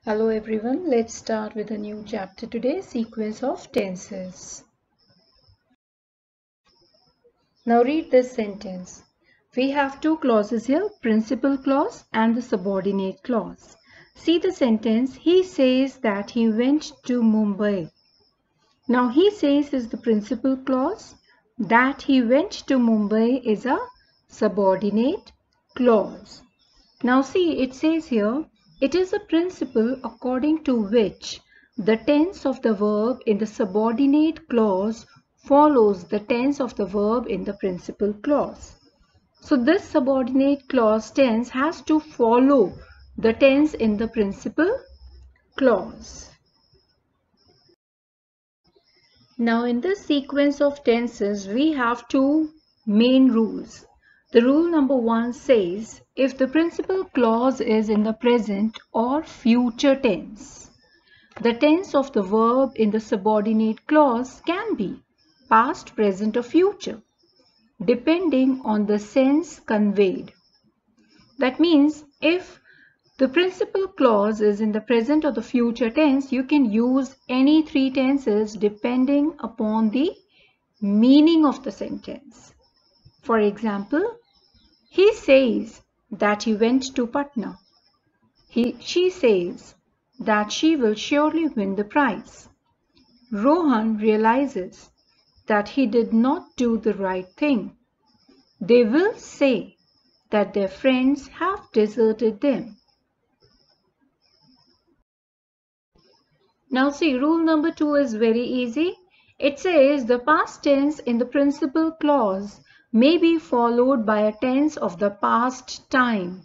Hello everyone, let's start with a new chapter today, sequence of tenses. Now read this sentence. We have two clauses here, principal clause and the subordinate clause. See the sentence, he says that he went to Mumbai. Now he says is the principal clause, that he went to Mumbai is a subordinate clause. Now see, it says here, it is a principle according to which the tense of the verb in the subordinate clause follows the tense of the verb in the principal clause. So this subordinate clause tense has to follow the tense in the principal clause. Now in this sequence of tenses, we have two main rules. The rule number 1 says, if the principal clause is in the present or future tense, the tense of the verb in the subordinate clause can be past, present or future, depending on the sense conveyed. That means if the principal clause is in the present or the future tense, you can use any three tenses depending upon the meaning of the sentence. For example, he says that he went to Patna. She says that she will surely win the prize. Rohan realizes that he did not do the right thing. They will say that their friends have deserted them. Now see, rule number 2 is very easy. It says the past tense in the principal clause may be followed by a tense of the past time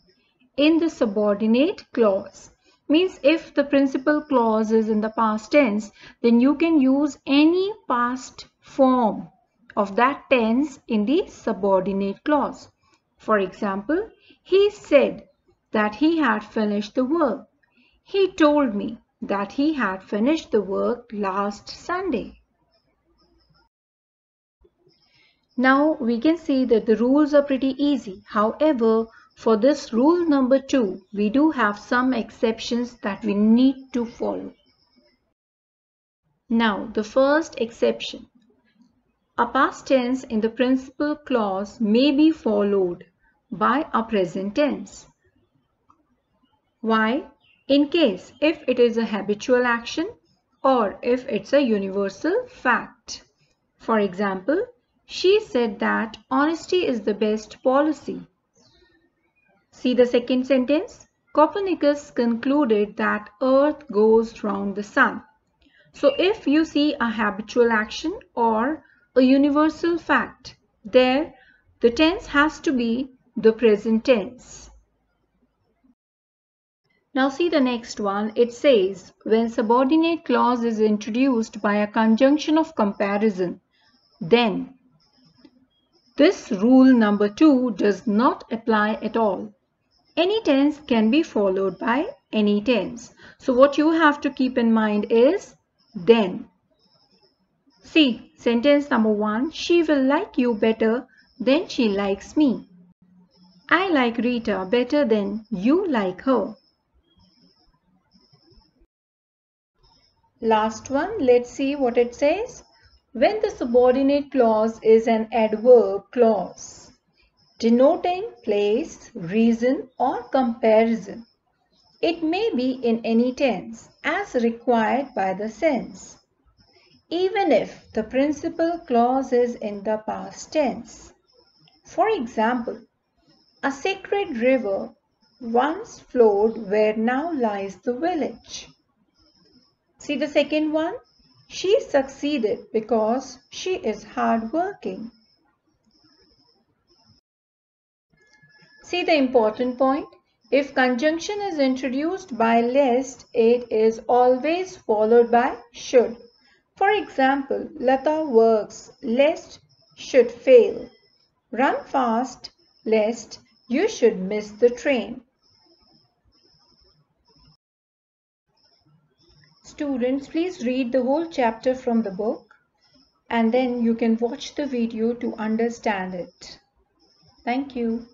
in the subordinate clause. Means if the principal clause is in the past tense, then you can use any past form of that tense in the subordinate clause. For example, he said that he had finished the work. He told me that he had finished the work last Sunday. Now we can see that the rules are pretty easy. However, for this rule number 2, we do have some exceptions that we need to follow. Now, the first exception. A past tense in the principal clause may be followed by a present tense. Why? In case if it is a habitual action or if it's a universal fact. For example, she said that honesty is the best policy. See the second sentence. Copernicus concluded that Earth goes round the sun. So if you see a habitual action or a universal fact, there the tense has to be the present tense. Now see the next one. It says when subordinate clause is introduced by a conjunction of comparison, then this rule number 2 does not apply at all. Any tense can be followed by any tense. So what you have to keep in mind is then. See sentence number 1. She will like you better than she likes me. I like Rita better than you like her. Last one, let's see what it says. When the subordinate clause is an adverb clause, denoting place, reason or comparison, it may be in any tense as required by the sense, even if the principal clause is in the past tense. For example, a sacred river once flowed where now lies the village. See the second one? She succeeded because she is hardworking. See the important point? If conjunction is introduced by lest, it is always followed by should. For example, Lata works lest should fail. Run fast lest you should miss the train. Students, please read the whole chapter from the book and then you can watch the video to understand it. Thank you.